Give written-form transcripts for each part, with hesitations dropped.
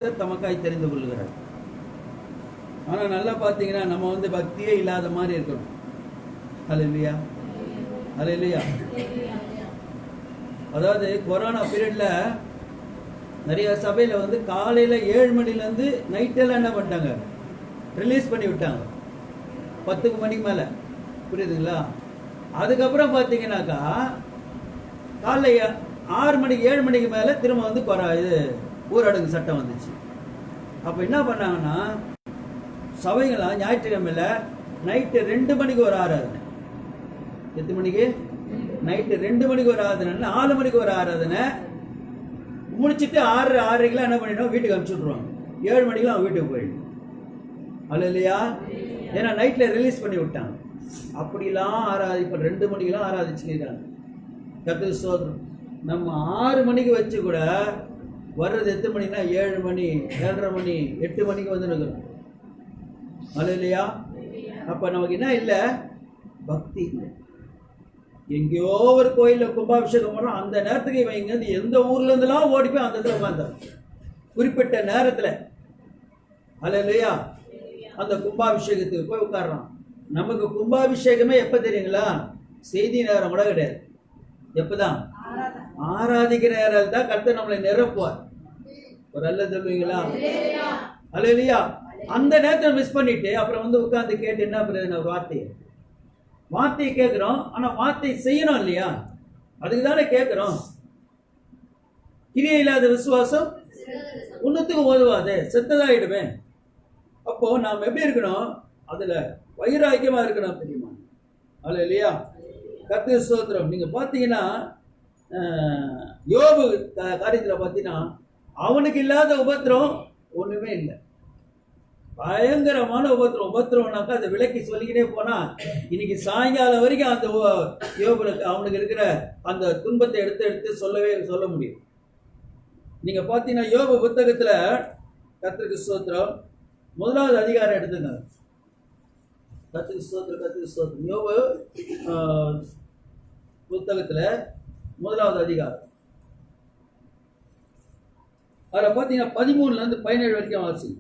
தமக்காய் தெரிந்து கொள்கிறார். ஆனா நல்லா பாத்தீங்கன்னா நம்ம பக்தியே இல்லாத மாதிரி இருக்கணும். அல்லேலூயா, அல்லேலூயா. அதாவது கொரோனா பீரியட்ல நிறைய சபையில காலையில 7 மணில இருந்து நைட்டெல்லாம் என்ன பண்ணிட்டாங்க, ரிலீஸ் பண்ணி விட்டாங்க 10 மணிக்கு மேல. புரியுதுங்களா? அதுக்கப்புறம் பாத்தீங்கன்னாக்கா காலைல 6 மணிக்கு 7 மணிக்கு மேல திரும்ப இது ஊரடங்கு சட்டம் வந்துச்சு. அப்ப என்ன பண்ணாங்கன்னா சபைகளா ஞாயிற்றுக்கிழமையில நைட்டு 2 மணிக்கு ஒரு ஆராதனை. எத்தனை மணிக்கு? நைட்டு 2 மணிக்கு ஒரு ஆராதனை, 4 மணிக்கு ஒரு ஆராதனை முடிச்சுட்டு 6:30 என்ன பண்ணிட்டோம், வீட்டுக்கு அனுப்பிச்சு விட்ருவாங்க. 7 மணிக்கெல்லாம் அவன் வீட்டுக்கு போயிடும். அல்லேலூயா. ஏன்னா நைட்ல ரிலீஸ் பண்ணி விட்டாங்க. அப்படிலாம் இப்ப 2 மணிக்கெல்லாம் ஆராதிச்சுக்கிறாங்க. கர்த்தருக்கு ஸ்தோத்திரம். நம்ம 6 மணிக்கு வச்சு கூட வர்றது எத்தனை மணினா 7 மணி, 7:30 மணி, 8 மணிக்கு நிற்கிறோம். அல்லேலூயா. அப்ப நமக்கு என்ன இல்லை, பக்தி இல்லை. எங்கேயோ ஒரு கோயில்ல கும்பாபிஷேகம் பண்றோம், அந்த நேரத்துக்கு இவங்க எந்த ஊர்ல இருந்தெல்லாம் ஓடி போய் அந்த இடத்துல உட்கார்ந்தாங்க குறிப்பிட்ட நேரத்துல. அல்லேலூயா. அந்த கும்பாபிஷேகத்துக்கு போய் உட்கார்றான். நமக்கு கும்பாபிஷேகமே எப்ப தெரியுங்களா? செய்தி நேரம் கூட கிடையாது. எப்பதான்? ஆராதிக்கிற நேரம் தான் கர்த்தர் நம்மளை நிரப்புவார். ஒரு அல்ல சொல்லுவீங்களா? அல்லேலூயா. அந்த நேரத்தை மிஸ் பண்ணிட்டு அப்புறம் உட்கார்ந்து கேட்டு என்ன பிரயோஜனம்? வார்த்தையை கேட்கிறோம், ஆனா வார்த்தை செய்யணும் இல்லையா? அதுக்கு தானே கேட்கிறோம். கிரியை இல்லாத விசுவாசம் ஒன்னுத்துக்கு உதவாது, செத்ததாயிடுவேன். அப்போ நாம் எப்படி இருக்கணும்? அதுல வைராக்கியமா இருக்கணும். தெரியுமா? அல்லேலூயா. கர்த்தருக்கு ஸ்தோத்திரம். நீங்க பாத்தீங்கன்னா யோபு காரியத்துல பாத்தீங்கன்னா அவனுக்கு இல்லாத உபத்திரம் ஒண்ணுமே இல்லை. பயங்கரமான உபத்திரம்னாக்கா அதை விலக்கி சொல்லிக்கிட்டே போனா இன்னைக்கு சாயங்காலம் வரைக்கும் அந்த யோபுக்கு அவனுக்கு இருக்கிற அந்த துன்பத்தை எடுத்து சொல்ல முடியும். நீங்க பாத்தீங்கன்னா யோபு புத்தகத்துல கர்த்தருக்கு ஸ்தோத்திரம் 1வது அதிகாரம் எடுத்துங்க. கர்த்தருக்கு ஸ்தோத்திரம், கர்த்தருக்கு ஸ்தோத்திரம். யோபு புத்தகத்துல 1வது அதிகாரம் அதுல பாத்தீங்கன்னா 13ல இருந்து 17 வரைக்கும் வாசி.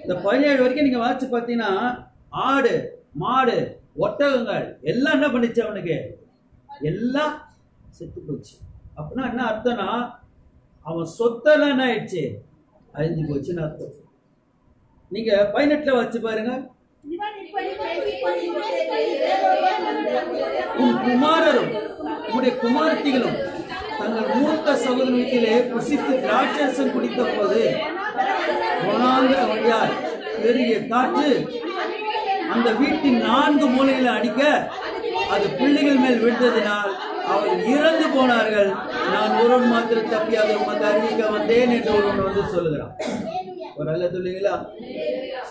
இந்த 17 வரைக்கும் நீங்க வாசிச்சு பார்த்தீங்கன்னா ஆடு, மாடு, ஒட்டகங்கள் எல்லாம் என்ன பண்ணிச்சு? அவனுக்கு எல்லாம் செத்து போச்சு. அப்படின்னா என்ன அர்த்தம்னா அவன் சொத்தெல்லாம் என்ன ஆயிடுச்சு? அழிஞ்சு போச்சுன்னு அர்த்தம். நீங்க 18ல வச்சு பாருங்க. உன் குமாரரும் உன்னுடைய குமாரத்திகளும் தங்கள் மூத்த சகோதரன் வீட்டிலே புசித்து திராட்சரசம் குடித்த போது வழியால் பெரிய காற்று அந்த வீட்டின் 4 மூலையில அடிக்க அது பிள்ளைகள் மேல் விழுந்ததினால் அவர்கள் இறந்து போனார்கள். நான் ஒருவன் மாத்திரம் தப்பி அதை உமக்கு அறிவிக்க வந்தேன் என்று ஒருவன் சொல்லுகிறான். ஒரு அல்ல சொல்லுங்களா?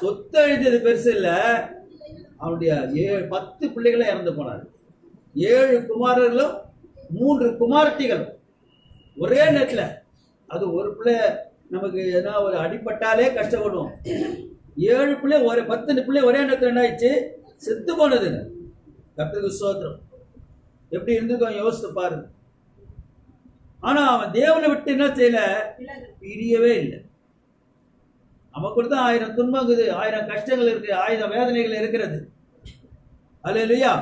சொத்து அழிந்தது பெருசு இல்ல, அவனுடைய 10 பிள்ளைகளை இறந்து போனார்கள். 7 குமாரர்களும் 3 குமாரத்திகளும் ஒரே நேரத்துல. அது ஒரு பிள்ளை நமக்கு ஏன்னா ஒரு அடிப்பட்டாலே கஷ்டப்படுவோம். 7 பிள்ளை 10 பிள்ளை ஒரே நேரத்தில் என்ன ஆயிடுச்சு? செத்து போனது. கர்த்தருக்கு ஸ்தோத்திரம். எப்படி இருந்திருக்கோம் யோசித்து பாருங்க. ஆனா அவன் தேவனை விட்டு என்ன செய்யல? பிரியவே இல்லை. அவன் கொடுத்தா 1000 துன்பம் இருக்குது, 1000 கஷ்டங்கள் இருக்கு, 1000 வேதனைகள் இருக்கிறது. அல்லேலூயா.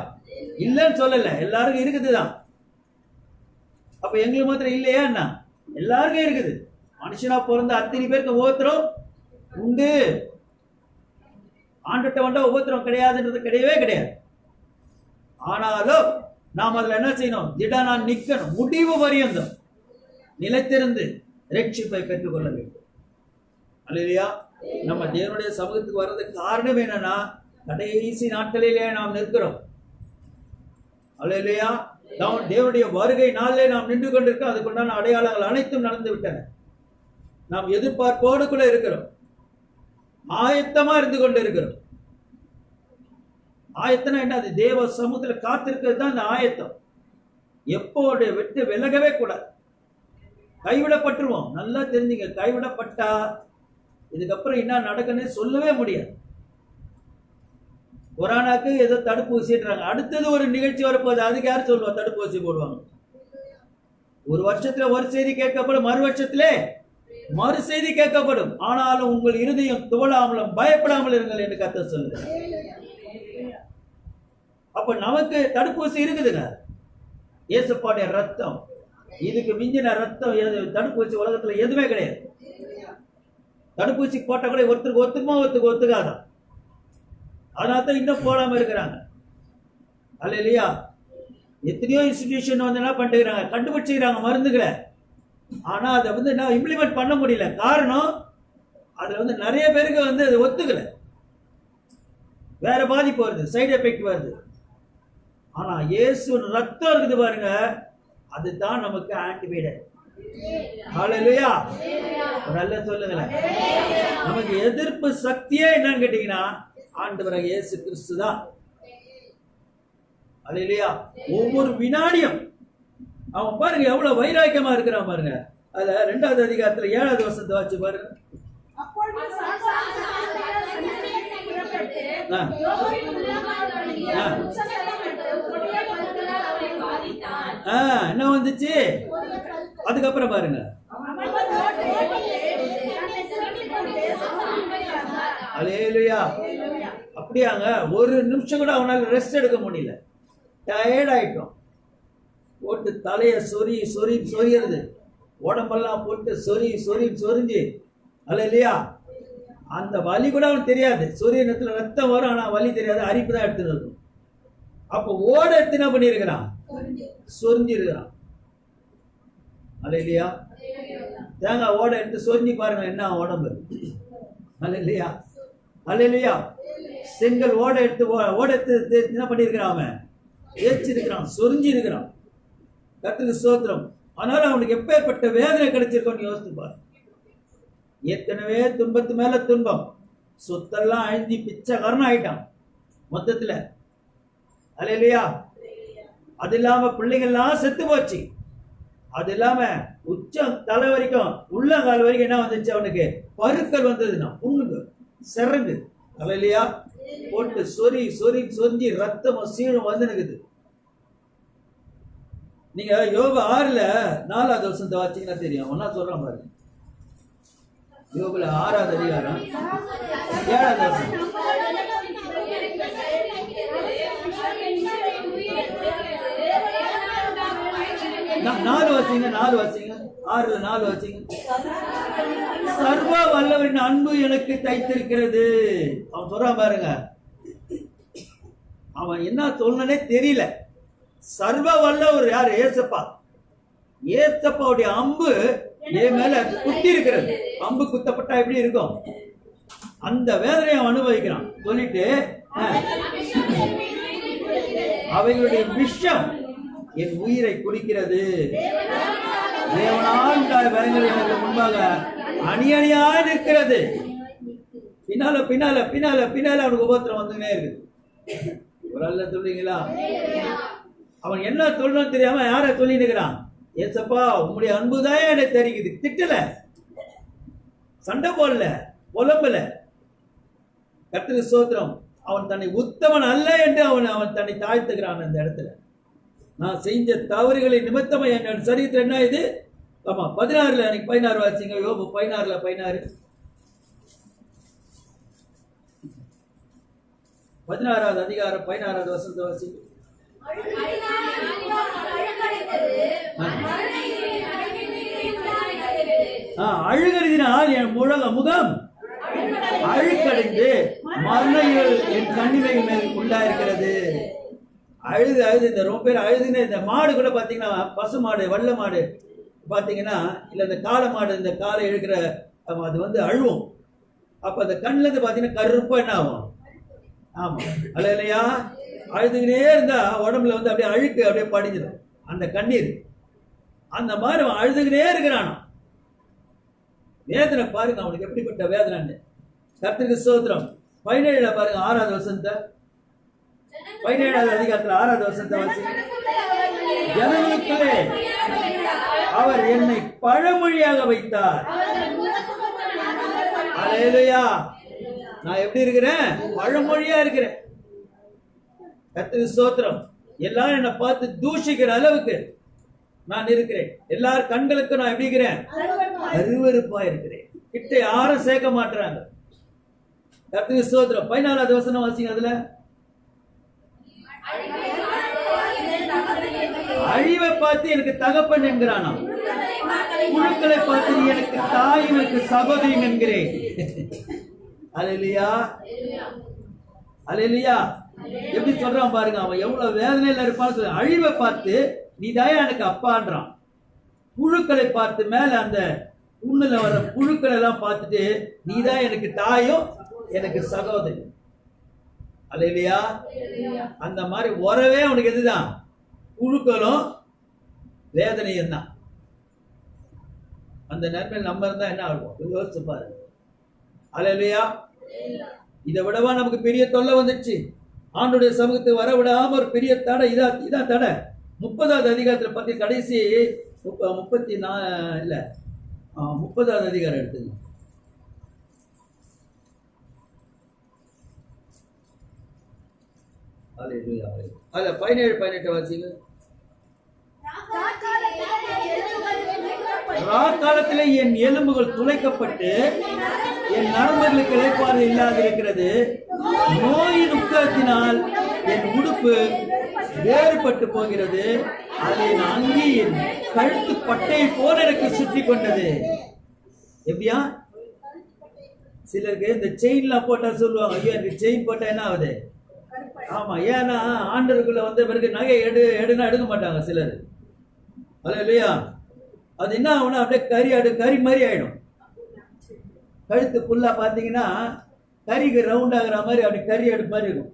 இல்லைன்னு சொல்லல, எல்லாருக்கும் இருக்குதுதான். அப்ப எங்களுக்கு மாத்திரம் இல்லையா என்ன? எல்லாருக்கும் இருக்குது. மனுஷனா பிறந்த அத்தனை பேருக்கு ஒவ்வொருத்தரும் உண்டு. ஆண்டுகிட்ட வந்தா உபத்திரம் கிடையாதுன்றது கிடையவே கிடையாது. ஆனாலும் நாம் அதுல என்ன செய்யணும்? திடனா நிக்கணும், முடிவு வரையந்தும் நிலைத்திருந்து ரட்சிப்பை பெற்றுக்கொள்ள வேண்டும். அல்லேலூயா. நம்ம தேவனுடைய சமூகத்துக்கு வர்றதுக்கு காரணம் என்னன்னா, கடைசி நாட்களிலே நாம் நிற்கிறோம். அல்லேலூயா. தேவனுடைய வருகை நாளிலே நாம் நின்று கொண்டிருக்கோம். அதுக்குண்டான அடையாளங்கள் அனைத்தும் நடந்து விட்டன. நாம் எதிர்பார்ப்போடு கூட இருக்கிறோம், ஆயத்தமா இருந்து கொண்டு இருக்கிறோம். ஆயத்தனா என்ன? அது தேவ சமூகத்துல காத்திருக்கிறது தான் இந்த ஆயத்தம். எப்போது விட்டு விலகவே கூடாது. கைவிடப்பட்டுருவோம். நல்லா தெரிஞ்சுங்க, கைவிடப்பட்டா இதுக்கப்புறம் என்ன நடக்குன்னு சொல்லவே முடியாது. கொரோனாக்கு ஏதோ தடுப்பூசின்றாங்க, அடுத்தது ஒரு நிகழ்ச்சி வரப்போகுது, அதுக்கு யார் சொல்லுவா? தடுப்பூசி போடுவாங்க. ஒரு வருஷத்துல ஒரு செய்தி கேட்கப்படும், மறு வருஷத்திலே மறு செய்தி கேட்கப்படும். ஆனாலும் உங்கள் இருதயம் துவளாமலும் பயப்படாமல் இருங்கள் என்று கர்த்தர் சொல்லுங்க. அப்ப நமக்கு தடுப்பூசி இருக்குதுங்க. இயேசுப்பாவுடைய ரத்தம், இதுக்கு மிஞ்சின ரத்தம் தடுப்பூசி உலகத்துல எதுவுமே கிடையாது. தடுப்பூசி போட்ட கூட ஒருத்தருக்கு ஒத்துக்காதான். அதனால தான் இன்னும் போடாம இருக்கிறாங்க. அல்லேலூயா. எத்தனையோ இன்ஸ்டிடியூஷன் வந்து என்ன பண்ணிக்கிறாங்க, கண்டுபிடிச்சிக்கிறாங்க மருந்துகளை. ஆனா அதை வந்து என்ன இம்ப்ளிமெண்ட் பண்ண முடியல. காரணம், அதுல வந்து நிறைய பேருக்கு வந்து அது ஒத்துக்கல, வேற பாதிப்பு வருது, சைடு எஃபெக்ட் வருது. ஆனா இயேசு ரத்தம் இருக்குது பாருங்க, அதுதான் நமக்கு ஆன்டிபயோட்டிக். ஹல்லேலூயா. நல்ல சொல்லுங்களேன். நமக்கு எதிர்ப்பு சக்தியே என்னன்னு கேட்டீங்கன்னா ஆண்டவராகிய இயேசு கிறிஸ்து தான். ஹல்லேலூயா. ஒவ்வொரு வினாடியும் அவன் பாருங்க எவ்வளவு வைராக்கியமா இருக்கிறான் பாருங்க. அதுல 2வது அதிகாரத்துல 7வது வசனத்தை வாசி பாருங்க. என்ன வந்துச்சு அதுக்கப்புறம் பாருங்க. அல்லேலூயா. அப்படியாங்க, ஒரு நிமிஷம் கூட அவனால ரெஸ்ட் எடுக்க முடியல, டயர்ட் ஆயிட்டோம். போட்டு தலைய சொரியுது, உடம்பெல்லாம் போட்டு சொரிஞ்சு. அல்லேலூயா. அந்த வலி கூட அவனுக்கு தெரியாது. சொரியனத்துல ரத்தம் வரும், ஆனா வலி தெரியாது, அரிப்பு தான் எடுத்துட்டு இருக்கும். அப்ப ஓட எடுத்து என்ன பண்ணிருக்கிறான்? சொரிஞ்சு இருக்கிறான். அல்லேலூயா. தேங்காய் ஓட எடுத்து சொரிஞ்சு பாருங்க என்ன உடம்பு. அல்லேலூயா. அல்லேலூயா. செங்கல் ஓட எடுத்து என்ன பண்ணிருக்கிறான்? அவன் ஏச்சிருக்கிறான், சொரிஞ்சு இருக்கிறான். கர்த்தருக்கு ஸ்தோத்திரம். அதனால அவனுக்கு எப்பேற்பட்ட வேதனை கிடைச்சிருக்கோன்னு யோசித்து பாரு. ஏற்கனவே துன்பத்து மேல துன்பம், சொத்தெல்லாம் அழிஞ்சி பிச்சைக்காரன் ஆயிட்டான் மொத்தத்துல. அல்லேலூயா. அது இல்லாம பிள்ளைங்கள்லாம் செத்து போச்சு. அது இல்லாம உச்சம் தலை வரைக்கும் உள்ளங்கால் வரைக்கும் என்ன வந்துச்சு? அவனுக்கு பருக்கள் வந்ததுன்னா புண்ணுங்க, சிறங்கு. அல்லேலூயா. போட்டு சொரிஞ்சு ரத்தமும் சீழும் வந்து நிக்குது. நீங்க யோபு 6ல 4வது வசனத்தை வாசிங்கன்னா தெரியும். ஒன்னா சொல்றேன் பாருங்க. யோபுல 6வது அதிகாரம் 7வது வசனம். 4 வாசிங்க. 6ல 4 வாசிங்க. சர்வ வல்லவரின் அன்பு எனக்கு தைத்திருக்கிறது. அவன் சொல்றான் பாருங்க. அவன் என்ன சொல்லனே தெரியல. சர்வ வல்லவர் யாரு? ஏசப்பா. ஏசப்பாவுடைய அம்பு என் மேல குத்தி இருக்கிறது. அம்பு குத்தப்பட்டா எப்படி இருக்கும்? அந்த வேதனையை அவன் அனுபவிக்கிறான். சொல்லிட்டு அவைகளுடைய விஷம் என் உயிரை குடிக்கிறது. தேவனால் பயங்கள் எனக்கு முன்பாக அணியா நிற்கிறது. பின்னால அவனுக்கு உபத்திரம் வந்துனே இருக்கு. ஒரு அல்ல சொல்றீங்களா? அவன் என்ன சொல்லணும் தெரியாம யார சொல்லி நிற்கிறான்? ஏசப்பா உங்களுடைய அன்புதான் எனக்கு தெரியுது. திட்டல, சண்டை போடல, புலம்பல. கர்த்தருக்கு ஸ்தோத்திரம். அவன் தன்னை உத்தமன் அல்ல என்று அவன் தன்னை தாழ்த்துகிறான். அந்த இடத்துல நான் செஞ்ச தவறுகளின் நிமித்தமா என் சரீரத்தில் என்ன இது? ஆமா 16ல எனக்கு 16 வாசிங்க. யோபு 16ல 16வது அதிகாரம் 16வது வசனத்தை வாசிங்க. அழுகிறதினால் என் முகம் அழுக்கடைந்து மரணங்கள் என் கண்ணிமைகள் மேல் உண்டாயிருக்கிறது. அழுது அழுது இந்த ரொம்ப பேர் அழுதுன்னு. இந்த மாடு கூட பாத்தீங்கன்னா, பசு மாடு, வெள்ளை மாடு பாத்தீங்கன்னா, இல்ல இந்த காளை மாடு, இந்த காலை இழுக்கிற அது வந்து அழுவும். அப்ப அந்த கண்ணுல இருந்து பாத்தீங்கன்னா கருப்பா என்ன ஆகும்? ஆமா, அல்ல இல்லையா? அழுதுகிட்டே இருந்தா உடம்புல வந்து அப்படியே அழுக்கு அப்படியே படிஞ்சிடும் அந்த கண்ணீர். அந்த மாதிரி அழுதுகிட்டே இருக்கிறானா. வேதனை பாருங்க அவனுக்கு எப்படிப்பட்ட வேதனை. கர்த்தருக்கு ஸ்தோத்திரம். 17 பாருங்க, 6வது வசனத்தை, 17வது அதிகாரத்துல 6வது வசனத்தை வாசி. ஜனங்களுக்குள்ளே அவர் என்னை பழமொழியாக வைத்தார். அல்லேலூயா. நான் எப்படி இருக்கிறேன்? பழமொழியா இருக்கிறேன். கர்த்தருக்கு ஸ்தோத்திரம். எல்லாரும் என்னை பார்த்து தூஷிக்கிற அளவுக்கு நான் இருக்கிறேன். எல்லார் கண்களுக்கு நான் எப்படி இருக்கிறேன்? அருவருப்பா இருக்கிறேன். கிட்ட யாரும் சேர்க்க மாட்டாங்க. கர்த்தருக்கு ஸ்தோத்திரம். 14வது வசனம் வாசிங்க. அதுல அழிவை பார்த்து எனக்கு தகப்பன் என்கிறானா, புழுக்களை பார்த்து நீ எனக்கு தாயும் எனக்கு சகோதரியும் என்கிறேன். அல்லேலூயா, அல்லேலூயா. எப்படி சொல்றான் பாருங்க, அவன் எவ்வளவு வேதனையில இருப்பான்னு. அழிவை பார்த்து நீ தாயா எனக்கு அப்பான்றான். புழுக்களை பார்த்து மேல அந்த உண்ணுல வர புழுக்களை எல்லாம் பார்த்துட்டு நீதான் எனக்கு தாயும் எனக்கு சகோதரி. அல்லேலூயா. அந்த மாதிரி உறவே அவனுக்கு எதுதான்? புழுக்களும் வேதனையும் தான். அந்த நன்மை நம்ம இருந்தா என்ன ஆகும்? யோசிச்சு பாருங்க. அல்லேலூயா. இதை விடவா நமக்கு பெரிய தொல்லை வந்துச்சு? ஆண்டுடைய சமூகத்துக்கு வர விடாம ஒரு பெரிய தடை. இதான் தடை. 30வது அதிகாரத்துல பத்தி கடைசி 30வது அதிகாரம் எடுத்துங்க. அதுல 17-18 வாசிங்க. ராக்காலத்திலே என் எலும்புகள் துளைக்கப்பட்டு என் நரம்புகளுக்கு இளைப்பாறு இல்லாது இருக்கிறது. நோயின் உக்கத்தினால் என் உடுப்பு வேறுபட்டு போகிறது. அது என் அங்கியின் கழுத்து பட்டையை போல எனக்கு சுற்றி கொண்டது. எப்படியா? சிலருக்கு இந்த செயின்லாம் போட்டா சொல்லுவாங்க, ஐயோ எனக்கு செயின் போட்டா என்ன ஆகுது? ஆமா, ஏன்னா ஆண்டருக்குள்ள வந்த பிறகு நகை எடுனா எடுக்க மாட்டாங்க சிலர். அல்ல இல்லையா? அது என்ன ஆகும்னா அப்படியே கறி மாதிரி ஆயிடும். கழுத்து ஃபுல்லா பாத்தீங்கன்னா கறிக்கு ரவுண்ட் ஆகுற மாதிரி அப்படி கறி அடுப்பு மாதிரி இருக்கும்.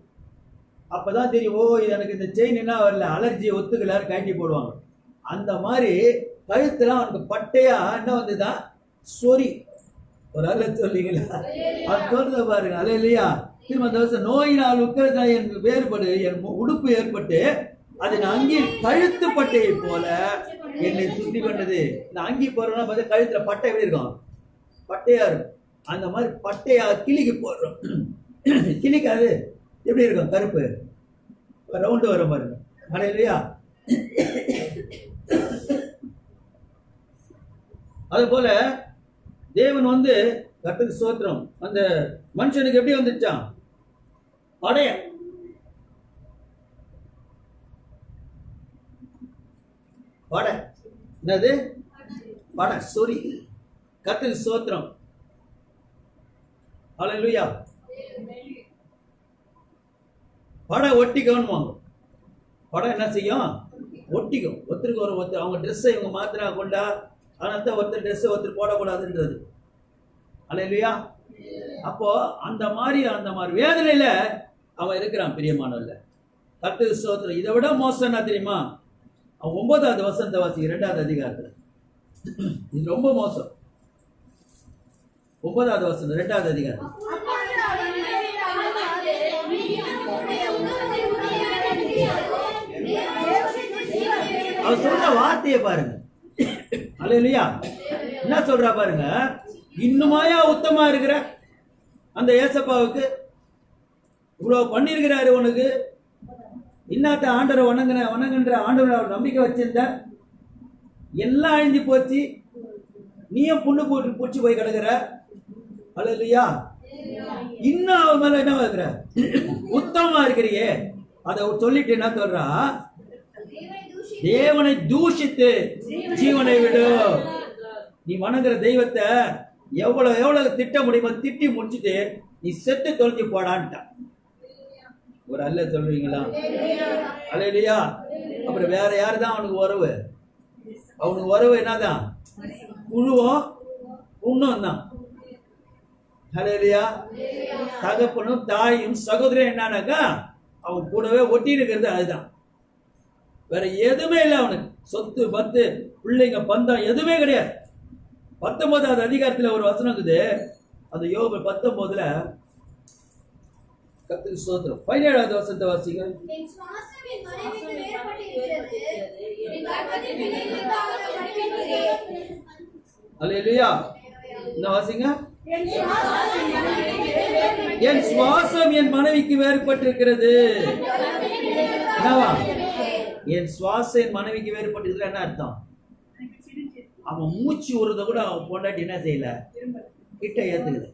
அப்பதான் தெரியும், ஓ எனக்கு இந்த செயின் என்ன வரல, அலர்ஜி ஒத்துக்கல, கழட்டி போடுவாங்க. அந்த மாதிரி கழுத்துலாம் அவனுக்கு பட்டையா என்ன வந்துதான் சொறி. ஒரு அல்ல சொல்லிங்களா? அது சொல்றத பாருங்க. அல்ல இல்லையா? திரும்ப அந்த வருஷம் நோயினால் உட்கிறதா என் வேறுபடு என் உடுப்பு ஏற்பட்டு அது அங்கி கழுத்து பட்டையை போல என்னை சுற்றி கொண்டது. இந்த அங்கி போடுறோம்னா பார்த்தா கழுத்துல பட்டை எப்படி இருக்கும்? பட்டையா இருக்கும். அந்த மாதிரி பட்டையா கிளிக்கு போடுறோம். கிளிக்காது எப்படி இருக்கும்? கருப்பு ரவுண்டு வர பாருங்க. ஆனால் இல்லையா? அது போல தேவன் வந்து கர்த்தருக்கு ஸ்தோத்திரம், அந்த மனுஷனுக்கு எப்படி வந்துச்சான்? படைய படை என்னது? படை சொறி. கர்த்தருக்கு ஸ்தோத்திரம். அல்லேலூயா. படை ஒட்டிக்கணும். படம் என்ன செய்யும்? ஒட்டிக்கும். ஒருத்தருக்கு ஒருத்தர் அவங்க ட்ரெஸ்ஸை இவங்க மாத்திரா கொண்டா, அதனால ஒருத்தர் ட்ரெஸ்ஸை ஒருத்தர் போடக்கூடாதுன்றது. அல்லேலூயா. அப்போ அந்த மாதிரி வேதனையில அவன் இருக்கிறான் பிரியமானவர்ல. கர்த்தருக்கு ஸ்தோத்திரம். இதை விட மோசம் என்ன தெரியுமா? அவன் 9வது வசனத்தை வாசி, 2வது அதிகாரத்துல. இது ரொம்ப மோசம். 9வது வசனம் 2வது அதிகாரம். அவர் சொல்ற வார்த்தையை பாருங்க. அல்லேலூயா. என்ன சொல்றா பாருங்க. இன்னுமாயா உத்தமா இருக்கிற அந்த ஏசப்பாவுக்கு இவ்வளவு பண்ணிருக்கிறாரு உனக்கு. இன்னாத்த ஆண்டரை வணங்குன்ற ஆண்டவர் நம்பிக்கை வச்சிருந்த எல்லாம் அழிஞ்சு போச்சு. நீயும் புண்ணு போட்டு பூச்சி போய் கிடக்குற. அல்லேலூயா. இன்னும் அவன் மேல என்ன வைக்கிற? உத்தமா இருக்கிறியே. அதை சொல்லிட்டு என்ன சொல்றா? தேவனை தூஷித்து ஜீவனை விடு. நீ வணங்குற தெய்வத்தை எவ்வளவு எவ்வளவு திட்ட முடியுமோ திட்டி முடிச்சுட்டு நீ செத்து தொலைஞ்சு போடான்ட்டான். ஒரு அல்ல சொல்றீங்களா? அல்லையா? அப்புறம் வேற யாரு தான் அவனுக்கு உறவு? அவனுக்கு உறவு என்னதான்? புழுவும் புண்ணும் தான். அல்லையா? தகப்பனும் தாயும் சகோதரன் என்னன்னாக்கா அவன் கூடவே ஒட்டி இருக்கிறது அதுதான். வேற எதுவுமே இல்லை அவனுக்கு. சொத்து பத்து பிள்ளைங்க பந்தம் எதுவுமே கிடையாது. 19வது அதிகாரத்துல ஒரு வசனம் இருக்குது. அந்த யோபு 19ல கர்த்தருக்கு ஸ்தோத்திரம் 17வது வசனத்தை வாசிங்க. அல்லேலூயா. இந்த வாசிங்க. என் சுவாசம் என் மனைவிக்கு வேறுபட்டிருக்கிறது. என்னவா? என் சுவாசம் என் மனைவிக்கு வேறுபட்டிருக்கிறது என்ன அர்த்தம்? அவன் மூச்சு விடுறத கூட அவன் பொண்டாட்டி என்ன செய்யல, கிட்ட ஏத்துக்குது.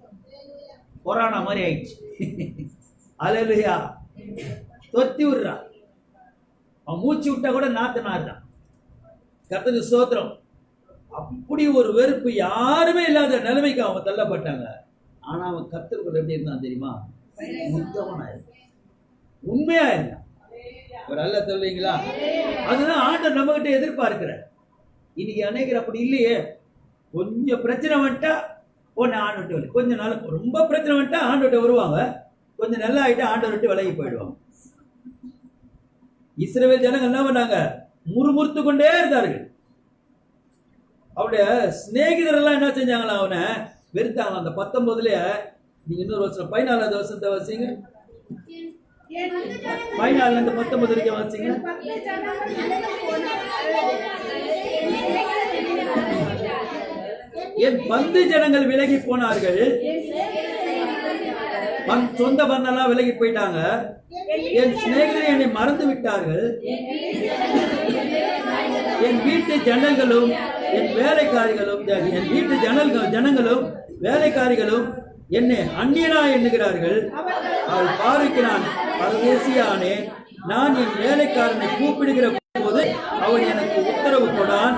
கொரோனா மாதிரி ஆயிடுச்சு. அல்லேலூயா. தொத்தி விடுறான். அவன் மூச்சு விட்டா கூட நாத்து நாத்தான். கர்த்தருக்கு ஸ்தோத்திரம். அப்படி ஒரு வெறுப்பு யாருமே இல்லாத நிலைமைக்கு அவன் தள்ளப்பட்டாங்க. ஆனா அவன் கர்த்தருக்குள்ள எப்படி இருந்தான் தெரியுமா? உத்தமனா இருந்தான், உண்மையா இருந்தான். ஒரு அல்ல சொல்றீங்களா? அதுதான் ஆண்டவர் நம்ம கிட்ட எதிர்பார்க்கிறார். இன்னைக்கு அநேகர் அப்படி இல்லையே. கொஞ்சம் பிரச்சனை வந்துட்டா உடனே ஆண்டு விட்டு, கொஞ்ச நாள் ரொம்ப பிரச்சனை வந்துட்டா ஆண்டு விட்டு வருவாங்க, கொஞ்சம் நல்லா ஆயிட்டா ஆண்டவர் விட்டு விலகி போயிடுவாங்க. இஸ்ரவேல் ஜனங்கள் என்ன பண்ணாங்க? முறுமுறுத்து கொண்டே இருந்தார்கள். அவனுடைய சிநேகிதர் எல்லாம் என்ன செஞ்சாங்களா? அவனை வெறுத்தாங்க. அந்த 19ல நீங்க இன்னொரு வருஷம் 14வது வருஷத்தை வாசிங்க. 14ல இருந்து 19 வரைக்கும் வாசிங்க. என் பந்து ஜனங்கள் விலகி போனார்கள், சொந்த பந்தெல்லாம் விலகி போயிட்டாங்க. என் சிநேகிதரை என்னை மறந்து விட்டார்கள். என் வீட்டு ஜனங்களும் என் வேலைக்காரிகளும், என் வீட்டு ஜனங்களும் வேலைக்காரிகளும் என்னை அந்நியனா எண்ணுகிறார்கள். அவள் பார்வைக்கு நான் பரதேசியானே. நான் என் வேலைக்காரனை கூப்பிடுகிற போது அவன் எனக்கு உத்தரவு கொடான்.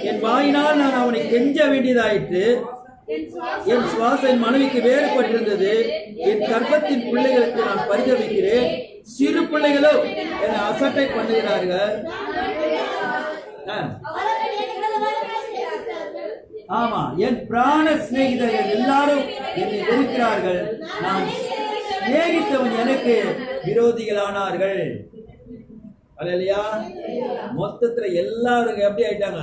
என் வாயினால் நான் அவனை கெஞ்ச வேண்டியதாயிற்று. என் சுவாசம் என் மனைவிக்கு வேறுபட்டிருந்தது. என் கர்ப்பத்தின் பிள்ளைகளுக்கு நான் பரிதவிக்கிறேன். சிறு பிள்ளைகளும் என்னை அசட்டை பண்ணுகிறார்கள். ஆமா, என் பிராண சிநேகிதர்கள் எல்லாரும் என்னை வெறுக்கிறார்கள். நான் சிநேகித்தவன் எனக்கு விரோதிகளானார்கள். அல்லேலூயா. மொத்தத்துல எல்லாரும் எப்படி ஆயிட்டாங்க?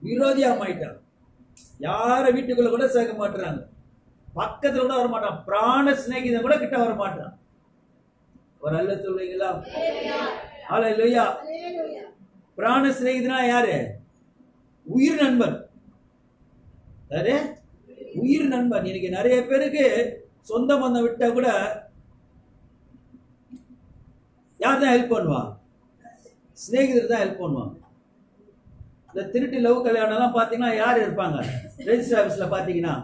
விரோதியா ஆயிட்டாங்க. யார வீட்டுக்குள்ள கூட சேர்க்க மாட்டாங்க, பக்கத்துல கூட வர மாட்டான். பிராண சிநேகிதன் கூட கிட்ட வர மாட்டான். ஒரு அல்ல சொல்றீங்களா? அல்லேலூயா. பிராண சிநேகிதனா யாரு? உயிர் நண்பன். யாரு? உயிர் நண்பன். இன்னைக்கு நிறைய பேருக்கு சொந்த பந்தம் விட்டா கூட யார் தான் ஹெல்ப் பண்ணுவான்? சிநேகிதர் தான் ஹெல்ப் பண்ணுவாங்க. இந்த திருட்டு லவ் கல்யாணம் எல்லாம் பாத்தீங்கன்னா யார் இருப்பாங்க? ரெஜிஸ்டர் ஆபீஸ்ல பாத்தீங்கன்னா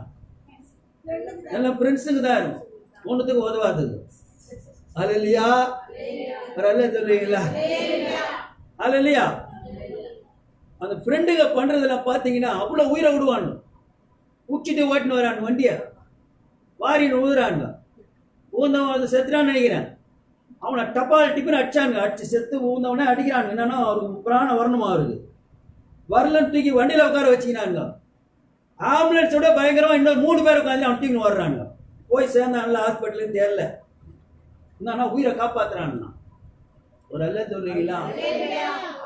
எல்லாம் ஃப்ரெண்ட்ஸுக்கு தான் இருக்கும், ஒண்ணுத்துக்கு உதவாதது. அல்லேலூயா. அல்ல சொல்றீங்களா? அல்லேலூயா. அந்த ஃப்ரெண்டுங்க பண்றதுல பாத்தீங்கன்னா அவ்வளவு உயிரை விடுவானு, உச்சிட்டு ஓட்டின்னு வரான் வண்டிய, வாரின்னு ஊதுறானுங்க. ஊந்தவன் அது செத்துறான்னு நினைக்கிறேன். அவனை டப்பால் டிப்பின்னு அடிச்சாங்க. அடிச்சு செத்து ஊந்தவனே அடிக்கிறானுங்க. என்னன்னா அவருக்கு பிராணம் வரணுமா? அவருக்கு வரலன்னு தூக்கி வண்டியில உட்கார வச்சுக்கிறாங்க. ஆம்புலன்ஸோட பயங்கரமா இன்னொரு 3 பேர் உட்காந்து அவன் தூக்கி வர்றாங்க. போய் சேர்ந்தான்ல ஹாஸ்பிட்டலுக்கு தெரியல, என்னன்னா உயிரை காப்பாத்துறான்னா. ஒரு அல்ல சொல்றீங்களா?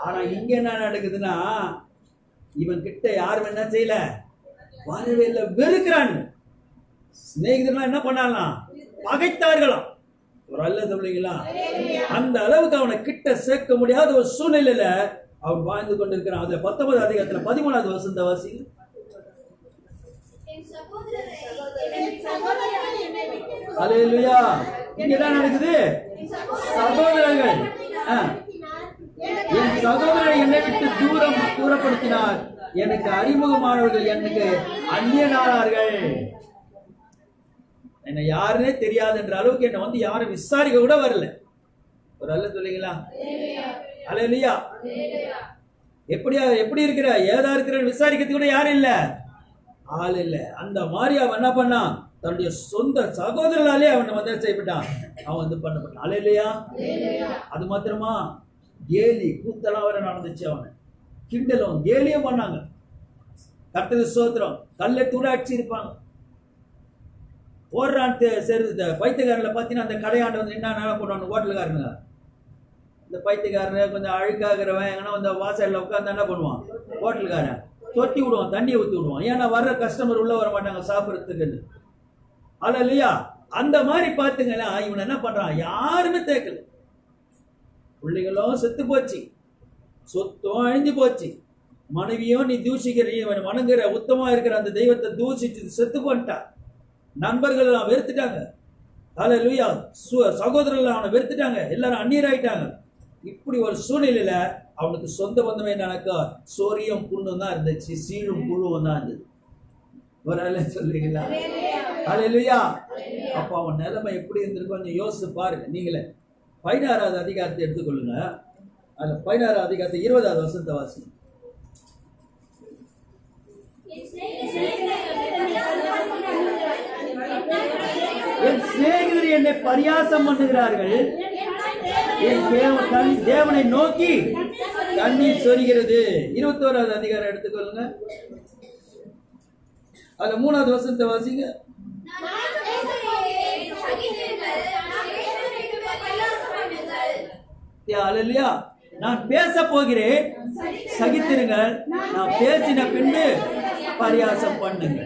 ஆனா இங்க என்ன நடக்குதுன்னா, இவன் கிட்ட யாரும் என்ன செய்யல, வரவே இல்லை, வெறுக்கிறான். சிநேகிதர்கள் என்ன பண்ணலாம்? பகைத்தார்களாம். ஒரு அல்ல சொல்றீங்களா? அந்த அளவுக்கு அவனை கிட்ட சேர்க்க முடியாத ஒரு சூழ்நிலையில அவன் வாழ்ந்து கொண்டிருக்கிறான். அதுல 19வது அதிகாரத்துல 13வது வசனத்தை வாசிங்க. அல்லேலூயா. இங்க என்ன நடக்குது? சகோதரர்கள், என் சகோதரரை என்னை விட்டு தூரப்படுத்தினார். எனக்கு அறிமுகமானவர்கள் எனக்கு அந்நியனானார்கள். என்ன யாருன்னே தெரியாது என்ற அளவுக்கு என்ன வந்து யாரும் விசாரிக்க கூட வரல. ஒரு அல்ல சொல்லுங்களா? அல்லேலூயா. எப்படி இருக்கிற, ஏதா இருக்கிற விசாரிக்கிறதுக்கு கூட யாரும் இல்ல. ஆள் இல்ல. அந்த மாதிரி அவன் என்ன பண்ணான், தன்னுடைய சொந்த சகோதரனாலே அவனை வந்து செய்யப்பட்டான், அவன் வந்து பண்ணப்பட்டான். ஆள் இல்லையா? அது மாத்திரமா, கேலி கூத்தெல்லாம் வேற நடந்துச்சு. அவனை கிண்டலும் கேலியும் பண்ணாங்க. கர்த்தருக்கு ஸ்தோத்திரம். கல்லை தூட அடிச்சு இருப்பாங்க. ஓடுறான்ட்டு சரி. இந்த பைத்தியக்காரில் பார்த்தீங்கன்னா அந்த கடையாண்ட வந்து என்ன பண்ணுவாங்க ஹோட்டலுக்காரனுங்க, இந்த பைத்தியக்காரன் கொஞ்சம் அழுக்காகிறவன் எங்கன்னா வந்து வாசலில் உட்காந்து என்ன பண்ணுவான், ஹோட்டலுக்காரன் தொட்டி விடுவான், தண்ணியை ஊற்றி விடுவான். ஏன்னா வர்ற கஸ்டமர் உள்ள வர மாட்டாங்க சாப்பிட்றதுக்குன்னு. அல்ல இல்லையா? அந்த மாதிரி பார்த்துங்களா, இவன் என்ன பண்றான், யாருமே தேக்கல. பிள்ளைகளும் செத்து போச்சு, சொத்தும் அழிஞ்சு போச்சு, மனைவியும் நீ தூஷிக்கிற இவன் வணங்குற உத்தமா இருக்கிற அந்த தெய்வத்தை தூஷிச்சு செத்து போட்டா, நண்பர்கள் எல்லாம் வெறுத்துட்டாங்க. அல்லேலூயா. சகோதரர்கள் அவனை வெறுத்துட்டாங்க, எல்லாரும் அந்நியராயிட்டாங்க. இப்படி ஒரு சூழ்நிலையில அவனுக்கு சொந்த பந்தமே என்னக்கா, சோரியம் புண்ணும் தான் இருந்துச்சு, சீழும் புழுவும் தான் இருந்தது. ஒரு சொல்றீங்களா? அல்லேலூயா. அப்ப அவன் நிலைமை எப்படி இருந்திருக்கும் கொஞ்சம் யோசிச்சு பாருங்க. நீங்களே 16வது அதிகாரத்தை எடுத்துக்கொள்ளுங்க. அந்த 16வது அதிகாரத்தை 20வது வசனத்தை வாசிங்க. என் சிநேகிதர் என்னை பரியாசம் பண்ணுகிறார்கள், என் தேவனை நோக்கி கண்ணீர் சொரிகிறது. 21வது அதிகாரம் எடுத்துக்கொள்ளுங்க. அதுல 3வது வசனத்தை வாசிங்க. அல்லேலூயா. நான் பேச போகிறேன், சகித்திருங்கள், நான் பேசின பின்பு பரியாசம் பண்ணுங்க.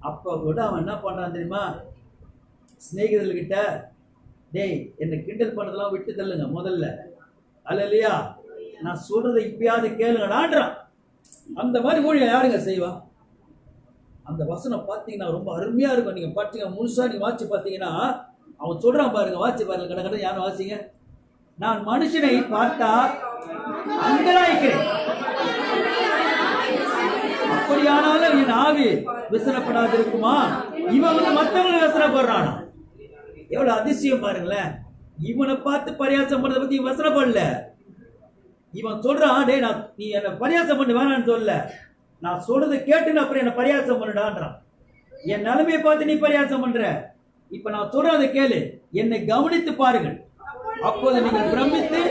அப்ப கூட அவன் என்ன பண்றான் தெரியுமா, சிநேகிதர்கிட்ட, டேய் என்னை கிண்டல் பண்ணதெல்லாம் விட்டு தள்ளுங்க முதல்ல, அல்லேலூயா, நான் சொல்றதை இப்பயாவது கேளுங்கடான்றான். அந்த மாதிரி ஊழியம் யாருங்க செய்வா? அந்த வசனம் பார்த்தீங்கன்னா ரொம்ப அருமையா இருக்கும். நீங்க பார்த்தீங்கன்னா முழுசா நீங்க வாட்சி பார்த்தீங்கன்னா அவன் சொல்றான் பாருங்க, வாட்சி பாருங்க, கடை கடை யாரும் வாசிங்க. நான் மனுஷனை பார்த்தா அங்கலாய்க்கிறேன், அப்படியானாலும் என் ஆவி விசனப்படாது இருக்குமா? இவன் வந்து மற்றவங்களை விசனப்படுறானா? எவ்வளவு அதிசயம் பாருங்களேன். இவனை பார்த்து பரியாசம் பண்றதை பத்தி வசனப்படல. இவன் சொல்றான், டே நான் நீ என்ன பரியாசம் பண்ண வேணான்னு சொல்ல, நான் சொல்றதை கேட்டுன்னு அப்புறம் என்ன பரியாசம் பண்ணுடான்றான். என் நிலைமையை பார்த்து நீ பரியாசம் பண்ற, இப்ப நான் சொல்றதை கேளு, என்னை கவனித்து பாருங்கள், அப்போது நீங்கள் பிரமித்து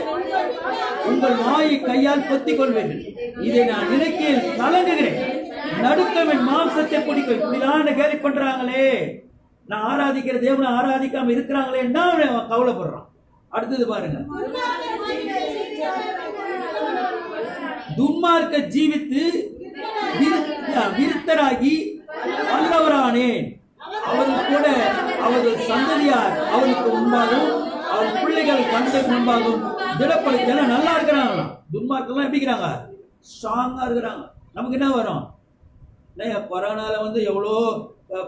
உங்கள் வாயை கையால் பொத்திக் கொள்வீர்கள். இதை நான் நினைக்கையில் கலங்குகிறேன், நடுக்கம் என் மாம்சத்தை பிடிக்கும். இப்படிதான் கேலி பண்றாங்களே, நான் ஆராதிக்கிற தேவனை ஆராதிக்காம இருக்கிறாங்களே, நான் கவலைப்படுறான். அடுத்தது பாருங்க, துன்மார்க்க ஜீவித்து விருத்தராகி வல்லவரானேன், அவர்கள் கூட அவர்கள் சந்ததியார் அவருக்கு முன்பாகவும் அவர் பிள்ளைகள் கண்களுக்கு முன்பாகவும் திடப்படுத்தி எல்லாம் நல்லா இருக்கிறாங்களா? துன்மார்க்கெல்லாம் எப்படி இருக்கிறாங்க? ஸ்ட்ராங்கா இருக்கிறாங்க. நமக்கு என்ன வரும்? கொரோனால வந்து எவ்வளோ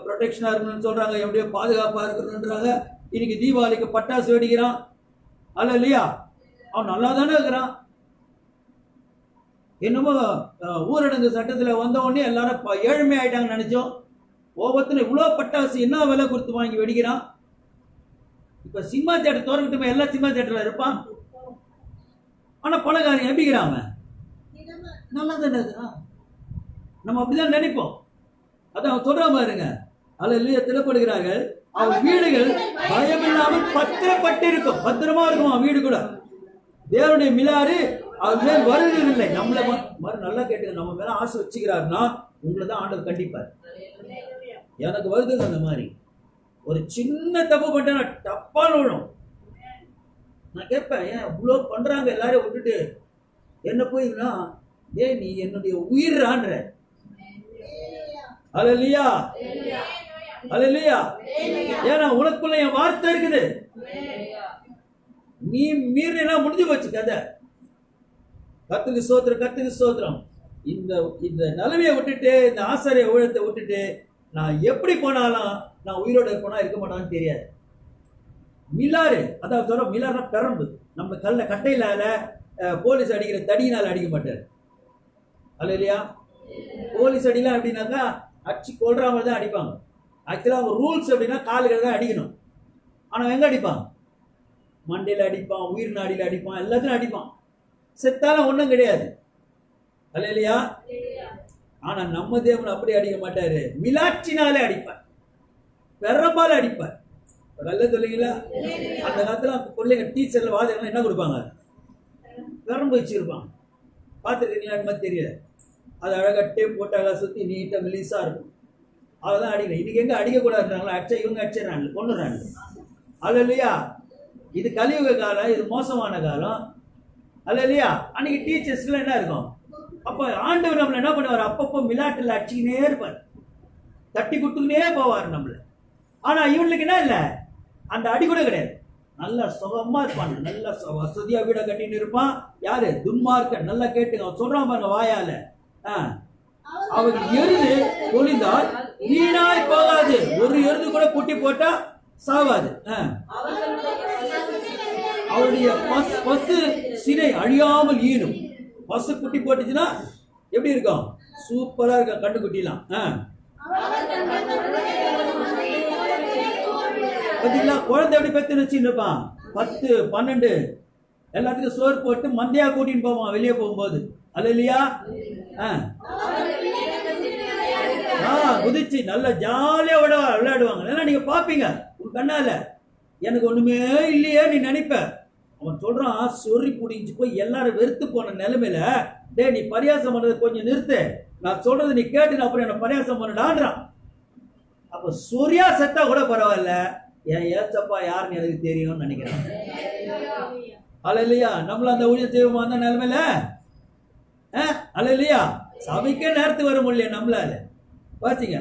ப்ரொடெக்ஷனா இருக்கணும்னு சொல்றாங்க, எப்படியோ பாதுகாப்பா இருக்கணும்ன்றாங்க. இன்னைக்கு தீபாவளிக்கு பட்டாசு வெடிக்கிறான், அல்ல இல்லையா? அவன் நல்லா தானே இருக்கிறான். என்னமோ ஊரடங்கு சட்டத்தில் வந்த உடனே எல்லாரும் ஏழ்மை ஆயிட்டாங்கன்னு நினைச்சோம். ஒவ்வொருத்தரும் இவ்வளோ பட்டாசு என்ன விலை கொடுத்து வாங்கி வெடிக்கிறான். இப்ப சினிமா தியேட்டர் திறக்கட்டுமே, எல்லா சினிமா தியேட்டர்ல இருப்பான். ஆனா பணக்காரன் எப்படிங்கிறான், நல்லா தானே இருக்கிறான். நம்ம அப்படிதான் நினைப்போம். அதான் அவன் சொல்ற பாருங்க, அல்லேலூயா, திடப்படுகிறார்கள், அவன் வீடுகள் பயமில்லாமல் பத்திரப்பட்டிருக்கும். பத்திரமா இருக்கும் அவன் வீடு கூட. தேவனுடைய மிலாறு அவர் மேல் வருவதில்லை. நம்மள நல்லா கேட்டுங்க, நம்ம மேல ஆசை வச்சுக்கிறாருன்னா உங்களை தான் ஆண்டவர் கண்டிப்பார். எனக்கு வருதுங்க அந்த மாதிரி. ஒரு சின்ன தப்பு பண்ணிட்டேன்னா டப்பால் விழும். நான் கேட்பேன், ஏன் இவ்வளோ பண்றாங்க எல்லாரையும் விட்டுட்டு என்ன போயின்னா, ஏன் நீ என்னுடைய உயிரான்ற. அல்லேலூயா, அல்லேலூயா. ஏன்னா உனக்குள்ள என் வார்த்தை இருக்குது, நீ மீறினா முடிஞ்சு போச்சு கதை. கர்த்தருக்கு ஸ்தோத்திரம், கர்த்தருக்கு ஸ்தோத்திரம். இந்த நிலைமையை விட்டுட்டு, இந்த ஆசாரிய ஊழியத்தை விட்டுட்டு நான் எப்படி போனாலும் நான் உயிரோட இருப்பேனா இருக்க மாட்டான்னு தெரியாது. மிலாறு, அதான் சொல்ற, மிலாறுனா பெரம்பு. நம்ம கல்ல கட்டையில போலீஸ் அடிக்கிற தடியினால அடிக்க மாட்டார். அல்லேலூயா. போலீஸ் அடிலாம் அப்படின்னாக்கா அடிச்சு கொள்ற மாதிரி தான் அடிப்பாங்க. ஆக்சுவலா அவங்க ரூல்ஸ் அப்படின்னா கால்கள் தான் அடிக்கணும். ஆனா எங்க அடிப்பான்? மண்டையில அடிப்பான், உயிர் நாடியில அடிப்பான், எல்லாத்தையும் அடிப்பான். செத்தாலும் ஒன்றும் கிடையாது. அல்லேலூயா. ஆனா நம்ம தேவன் அப்படி அடிக்க மாட்டாரு, மிலாட்சினாலே அடிப்பார், வெறப்பால அடிப்பார். நல்ல சொல்லுங்களா? அந்த காலத்துல பிள்ளைங்க டீச்சர்ல வாதிகள் என்ன கொடுப்பாங்க? விரம்பு வச்சிருப்பாங்க, பார்த்துருக்கீங்களா? மாதிரி தெரியல. அது அழகா டேப் போட்டு அழகா சுத்தி நீட்டா மெலிசா இருக்கும். அதெல்லாம் அடிக்கணும். இன்னைக்கு எங்க அடிக்கக்கூடாதுன்றாங்களா? அடிச்சா இவங்க அடிச்சிடறாங்க, கொண்டுறாங்க. அது இல்லையா? இது கலியுக காலம், இது மோசமான காலம். அல்ல இல்லையா? அன்னைக்கு டீச்சர்ஸ்க்குலாம் என்ன இருக்கும்? அப்ப ஆண்டவர் நம்மள என்ன பண்ணுவார்? அப்பப்போ மிலாட்டில் அடிச்சுக்கினே இருப்பார், தட்டி கொடுத்துக்கினே போவார் நம்மள. ஆனா இவனுக்கு என்ன இல்லை, அந்த அடி கூட கிடையாது. நல்லா சுகமா இருப்பான், நல்லா வசதியா வீட கட்டின்னு இருப்பான். யாரு? துன்மார்க்கன். நல்லா கேட்டுங்க, அவன் சொல்றான் பாருங்க வாயால. அவர் எருது பொழிந்தால் வீணாய் போகாது, ஒரு எருது கூட குட்டி போட்டா சாவாது. அவருடைய பசு சினை அழியாமல் ஈனும். பசு குட்டி போட்டுச்சுன்னா எப்படி இருக்கும்? சூப்பரா இருக்கும் கண்டுக்குட்டிலாம். பார்த்தீங்களா? குழந்தை எப்படி பெற்றுன்னு வச்சுருப்பான், 10, 12 எல்லாத்துக்கும் சோறு போட்டு மந்தையா கூட்டின்னு போவான் வெளியே போகும்போது. அல்ல இல்லையா? குதிச்சு நல்லா ஜாலியா விளையாடுவாங்க. ஏன்னா நீங்க பாப்பீங்க உன் கண்ணால. எனக்கு ஒண்ணுமே இல்லையே நீ நினைப்ப. அவன் சொல்றான், சொறி புடிஞ்சு போய் எல்லாரும் வெறுத்து போன நிலைமையில, டே நீ பரியாசம் பண்றது கொஞ்சம் நிறுத்து, நான் சொல்றது நீ கேட்டு அப்புறம் என்ன பரியாசம் பண்ணடான்றான். அப்ப சொரியா செத்தா கூட பரவாயில்ல, என் ஏசப்பா யாருன்னு எனக்கு தெரியும்னு நினைக்கிறேன். அல்ல இல்லையா? நம்மள அந்த ஊழியம் செய்வோம் அந்த நிலைமையில. அல்ல இல்லையா? சபைக்கே நேரத்துக்கு வர முடியல நம்மளால. பாத்தீங்க,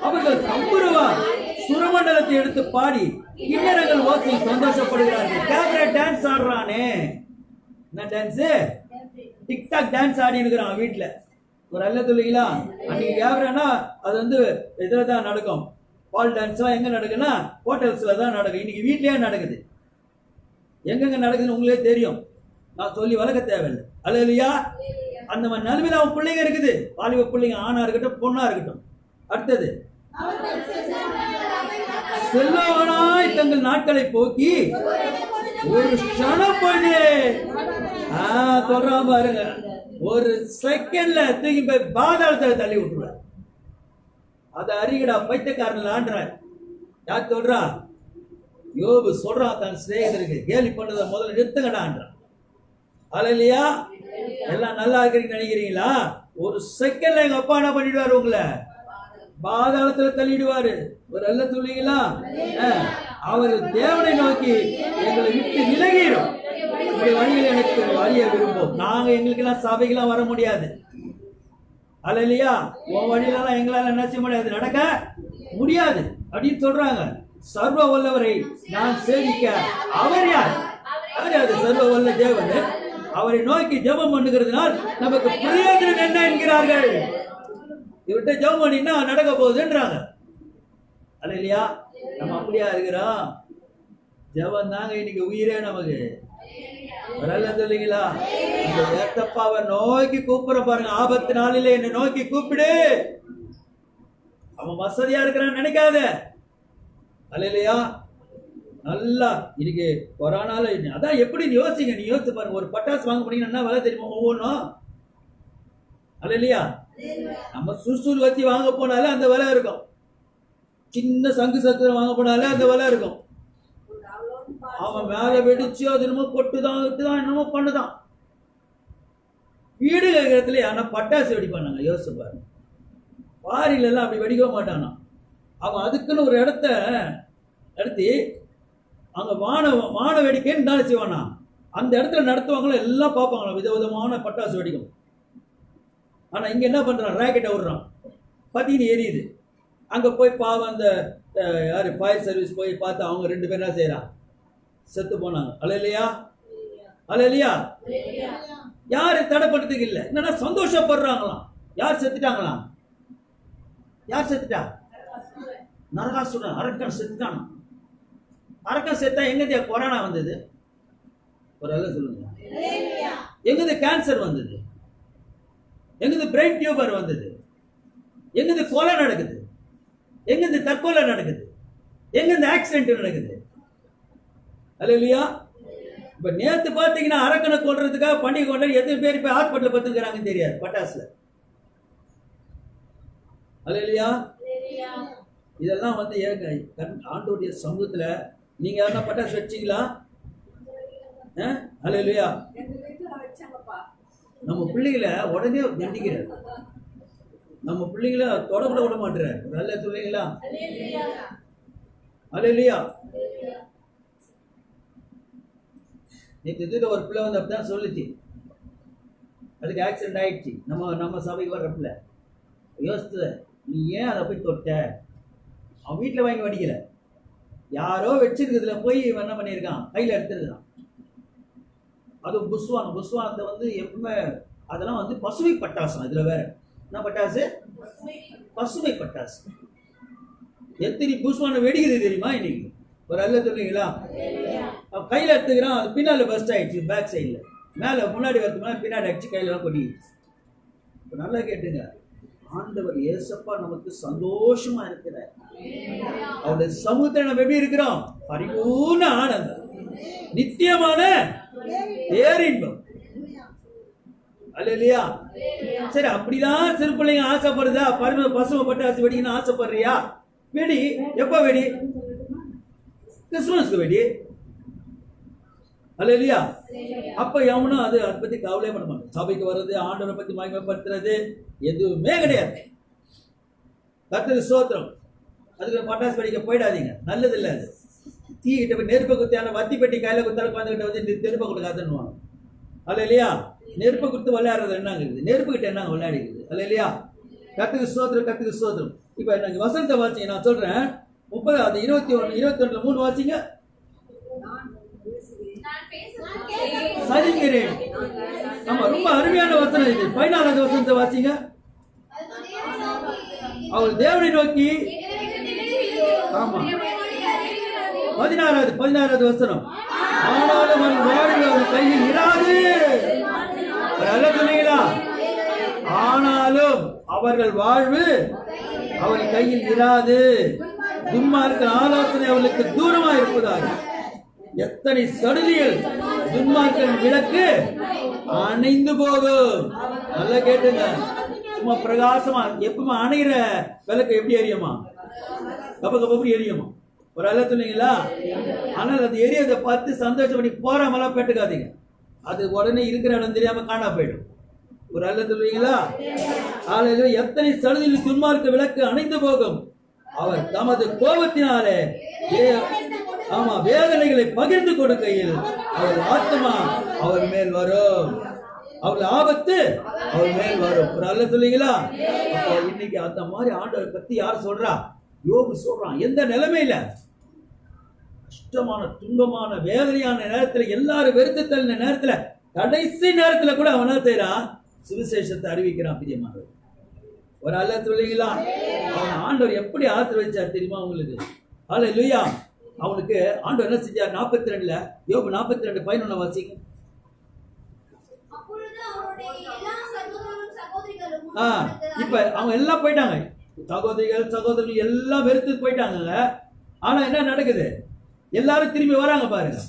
அவர்கள் தம்புருவா சுரமண்டலத்தை எடுத்து பாடி கிண்ணறங்கள் ஓசி சந்தோஷப்படுகிறார்கள். கேமரா டான்ஸ் ஆடுறானே, என்ன டான்ஸ்? டிக்டாக் டான்ஸ் ஆடி இருக்கிறான் வீட்டுல. ஒரு அல்ல சொல்லுங்களா? அன்னைக்கு கேமரானா அது வந்து இதுல தான் நடக்கும். பால் டான்ஸ் எல்லாம் எங்க நடக்குன்னா ஹோட்டல்ஸ்ல தான் நடக்கும். இன்னைக்கு வீட்லயே நடக்குது. எங்கெங்க நடக்குதுன்னு உங்களே தெரியும், நான் சொல்லி வளர்க்க தேவையில்லை. அல்ல இல்லையா? அந்த மாதிரி நிலைமையில அவன் பிள்ளைங்க இருக்குது, வாலிப பிள்ளைங்க, ஆணா இருக்கட்டும் பொண்ணா இருக்கட்டும். அடுத்தது, செல்வனாய் தங்கள் நாட்களை போக்கி ஒரு க்ஷணப்பொழுது சொல்றான் பாருங்க, ஒரு செகண்ட்ல தூக்கி போய் பாதாளத்தை தள்ளி விட்டுருவார். அதை அறிகடா பைத்தியக்காரன் ஆன்றார். யார் சொல்றா? யோபு சொல்றான் தன் சிநேகிதருக்கு, கேலி பண்ணதை முதல்ல நிறுத்துங்கடான்றான். அல்லையா? எல்லாம் நல்லா இருக்கிறீங்க நினைக்கிறீங்களா? ஒரு செகண்ட்ல எங்க அப்பா என்ன பண்ணிடுவாரு? உங்களை பாதாளத்துல தள்ளிடுவாரு. ஒரு அல்ல சொல்லுங்களா? அவர் தேவனை நோக்கி எங்களை விட்டு விலகிடும். வழியில் எனக்கு வழியை விரும்பும். நாங்க எங்களுக்கு எல்லாம் சபைக்கெல்லாம் வர முடியாது. அல்ல இல்லையா? உன் வழியிலாம் எங்களால என்ன செய்ய முடியாது, நடக்க முடியாது அப்படின்னு சொல்றாங்க. சர்வ வல்லவரை நான் சேவிக்க அவர் யார்? அவர் யாரு? சர்வ வல்ல தேவன். அவரை நோக்கி ஜெபம் பண்ணுகிறதுனால் நமக்கு பிரயோஜனம் என்ன என்கிறார்கள். இவர்கிட்ட ஜெபம் பண்ணினா நடக்க போகுதுன்றாங்க. அல்ல இல்லையா? நம்ம அப்படியா இருக்கிறோம்? ஜெபம் தாங்க இன்னைக்கு உயிரே நமக்கு. சொல்லுங்களா? ஏத்தப்பாவை நோக்கி கூப்பிட பாருங்க. ஆபத்து நாளிலே என்னை நோக்கி கூப்பிடு. அவன் வசதியா இருக்கிறான்னு நினைக்காத. அல்ல இல்லையா? நல்லா இன்னைக்கு கொரோனால அதான் எப்படி யோசிங்க, நீ யோசிச்சு பாருங்க. ஒரு பட்டாசு வாங்க போனீங்கன்னா என்ன விலை தெரியுமா ஒவ்வொன்றும்? அல்ல இல்லையா? நம்ம சுறுசுறு வச்சு வாங்க போனாலே அந்த விலை இருக்கும். சின்ன சங்கு சத்திரம் வாங்க போனாலே அந்த விலை இருக்கும். அவன் மேல வெடிச்சு அது என்னமோ கொட்டுதான் என்னமோ பண்ணுதான். வீடு கேட்கறதுல ஆனா பட்டாசு வெடிப்பானாங்க. யோசிச்சு பாருங்க. பாரில எல்லாம் அப்படி வெடிக்க மாட்டானா. அவன் அதுக்குன்னு ஒரு இடத்த நடத்தி அங்க வான வேடிக்கைன்னு தானே செய்வானா. அந்த இடத்துல நடத்துவாங்களோ எல்லாம் பார்ப்பாங்களா, விதவிதமான பட்டாசு வெடிக்கும். ஆனா இங்க என்ன பண்றான்? ராக்கெட்டை விடுறான், பத்தின்னு எரியுது. அங்க போய் பாவம் அந்த யாரு ஃபயர் சர்வீஸ் போய் பார்த்து அவங்க 2 பேர் என்ன செய்யறான்? செத்து போனாங்க. அல்ல இல்லையா? அல்ல இல்லையா? யாரு தடைப்பட்டதுக்கு இல்லை. என்னன்னா சந்தோஷப்படுறாங்களாம். யார் செத்துட்டாங்களாம்? யார் செத்துட்டா? நரகாசுரன், அரக்கன் செத்துட்டான். அரக்கன் செத்தா எங்க கொரோனா வந்தது? ஒரு அல்ல சொல்லுங்க. எங்க கேன்சர் வந்தது? எங்க பிரெயின் டியூபர் வந்தது? எங்க கொலை நடக்குது? எங்க தற்கொலை நடக்குது? எங்க ஆக்சிடென்ட் நடக்குது? அல்ல இல்லையா? இப்ப நேத்து பாத்தீங்கன்னா அரக்கனை கொள்றதுக்காக பண்டிகை கொண்டாடி எத்தனை பேர் போய் ஹாஸ்பிட்டல் பத்துக்கிறாங்கன்னு தெரியாது பட்டாசுல. அல்லேலூயா. இதெல்லாம் வந்து ஏங்க ஆண்டவருடைய சமூகத்துல நீங்க யாருன்னா பட்டாசு வச்சீங்களா? அல்லேலூயா. நம்ம பிள்ளைகளை உடனே தண்டிக்கிறார், நம்ம பிள்ளைங்களை தொடக்கூட விட மாட்டார். நல்ல சொல்லுங்களா? அல்லேலூயா. நேற்று ஒரு பிள்ளை வந்து அப்படிதான் சொல்லுச்சு, அதுக்கு ஆக்சிடென்ட் ஆயிடுச்சு. நம்ம சபைக்கு வர்ற பிள்ளை யோசித்து, நீ ஏன் அதை போய் தொட்ட? அவன் வீட்டில் வாங்கி வடிக்கல, யாரோ வச்சிருக்கிறதுல போய் என்ன பண்ணியிருக்கான், கையில் எடுத்துருக்கான். அது புஸ்வானத்தை வந்து எப்பவுமே அதெல்லாம் வந்து பசுமை பட்டாசம். இதுல வேற என்ன பட்டாசு? பசுமை பட்டாசு. எத்தனை புஸ்வானம் வெடிக்குது தெரியுமா இன்னைக்கு? ஒரு அல்ல சொல்லுங்களா? கையில எடுத்துக்கிறான், அது பின்னால பஸ்ட் ஆயிடுச்சு, பேக் சைட்ல. மேல முன்னாடி வரதுக்கு பின்னாடி அடிச்சு கையில கொட்டிடுச்சு. நல்லா கேட்டுங்க, ஆண்டவர் இயேசப்பா நமக்கு சந்தோஷமா இருக்கிறார். அவருடைய சமூகத்தை நம்ம எப்படி இருக்கிறோம்? பரிபூர்ண ஆனந்தம், நித்தியமான பேரின்பம். அல்லேலூயா. சரி, அப்படிதான் சிறு பிள்ளைங்க ஆசைப்படுதா? பசுமை பட்டாசு வெடிக்கணும்னு ஆசைப்படுறியா? வெடி. எப்ப வெடி? கிறிஸ்துமஸ்க்கு வெடி. அல்லேலூயா. அப்ப எவனும் அதை பத்தி கவலையே பண்ண மாட்டான். சபைக்கு வர்றது, ஆண்டவரை பத்தி மகிமைப்படுத்துறது எதுவுமே கிடையாது. கர்த்தருக்கு ஸ்தோத்திரம். அதுக்கு பட்டாசு வெடிக்க போயிடாதீங்க, நல்லது இல்லை. அது தீக்கிட்ட போய் நெருப்பை குத்தியான வத்தி பெட்டி கையில குத்தாலும் குழந்தைகிட்ட வந்து நெருப்பை கொடுக்காதுன்னுவாங்க. அல்லேலூயா. நெருப்பை கொடுத்து விளையாடுறது என்னங்குது? நெருப்பு கிட்ட என்ன விளையாடிக்குது? அல்லேலூயா. கர்த்தருக்கு ஸ்தோத்திரம், கர்த்தருக்கு ஸ்தோத்திரம். இப்ப எனக்கு வசனத்தை வாசிங்க, நான் சொல்றேன். 30 21 21 3 வாசிங்க. சரிங்கிறேன். ஆமா, ரொம்ப அருமையான வசனம் இது. 14வது வசனத்தை வாசிங்க. அவள் தேவனை நோக்கி. ஆமா, 16வது வசனம். ஆனாலும் அவன் வாழ்வு அவன் கையில் இராது. சொன்னீங்களா? ஆனாலும் அவர்கள் வாழ்வு அவள் கையில் இராது. துன்மார்க்க ஆலோசனை அவளுக்கு தூரமா இருப்பதாக. எத்தனை சடுதிகள் துன்மார்க்கன் விளக்கு அணைந்து போகும். நல்லா கேட்டுங்க, சும்மா பிரகாசமா எப்பவுமே அணைகிற விளக்கு எப்படி எரியுமா? கப்ப எரியுமா? ஒரு அல்ல சொன்னீங்களா? ஆனால் அது எரியதை பார்த்து சந்தோஷப்படி போறாமலாம் பெட்டுக்காதீங்க. அது உடனே இருக்கிற இடம் தெரியாம காணா போயிடும். ஒரு அல்ல சொல்லுவீங்களா? எத்தனை சடுதியில் துன்மார்க்க விளக்கு அணைந்து போகும். அவர் தமது கோபத்தினாலே ஆமா வேதனைகளை பகிர்ந்து கொடுக்கையில் அவர் ஆத்மா அவர் மேல் வரும், அவர் ஆபத்து அவர் மேல் வரும். ஒரு அல்ல சொல்லுவீங்களா? இன்னைக்கு அந்த மாதிரி ஆண்டவர் பத்தி யார் சொல்றா? யோபு சொல்றான். எந்த நிலைமையில? கஷ்டமான துன்பமான வேதனையான நேரத்துல, எல்லாரும் வெறுத்து தள்ளின நேரத்துல, கடைசி நேரத்துல கூட அவனா செய்யறான், சுவிசேஷத்தை அறிவிக்கிறான். பிரியமானவர், ஒரு அல்ல சொல்லுங்களா? அவன் ஆண்டவர் எப்படி ஆசீர்வதிச்சார் தெரியுமா உங்களுக்கு? அல்லேலூயா. அவனுக்கு ஆண்டவர் என்ன செஞ்சார்? 42 யோபு 42:11 வாசிங்க. இப்ப அவங்க எல்லாம் போயிட்டாங்க, சகோதரிகள் எல்லாம் வெறுத்து போயிட்டாங்க. ஆனா என்ன நடக்குது? எல்லாரும் திரும்பி வராங்க பாருங்க.